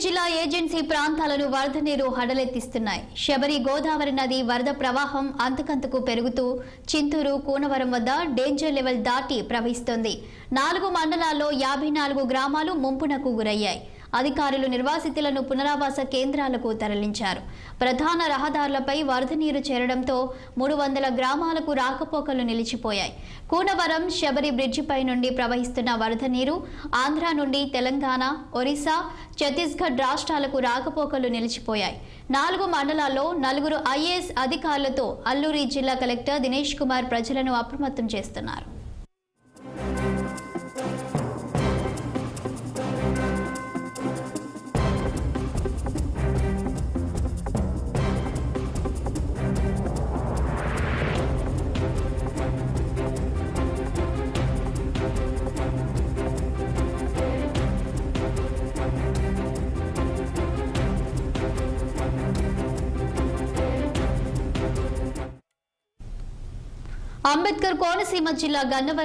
జిల్లా ఏజెన్సీ ప్రాంతాలను వరద నీరు హడలెత్తిస్తున్నాయి. శబరి గోదావరి నది వరద ప్రవాహం అంతకంతకు పెరుగుతూ చింతూరు కూనవరం వద్ద డేంజర్ లెవెల్ దాటి ప్రవహిస్తోంది. 4 మండలాల్లో 54 గ్రామాలు ముంపునకు గురయ్యాయి. అధికారులు నిర్వాసితులను పునరావాస కేంద్రాలకు తరలించారు. ప్రధాన రహదారులపై వరద నీరు చేరడంతో 300 గ్రామాలకు రాకపోకలు నిలిచిపోయాయి. కూనవరం శబరి బ్రిడ్జిపై నుండి ప్రవహిస్తున్న వరద నీరు ఆంధ్ర నుండి తెలంగాణ, ఒరిస్సా, ఛత్తీస్గఢ్ రాష్ట్రాలకు రాకపోకలు నిలిచిపోయాయి. 4 మండలాల్లో 4 ఐఏఎస్ అధికారులతో అల్లూరి జిల్లా కలెక్టర్ దినేష్ కుమార్ ప్రజలను అప్రమత్తం చేస్తున్నారు. అంబేద్కర్ కోనసీమ జిల్లా గన్నవరం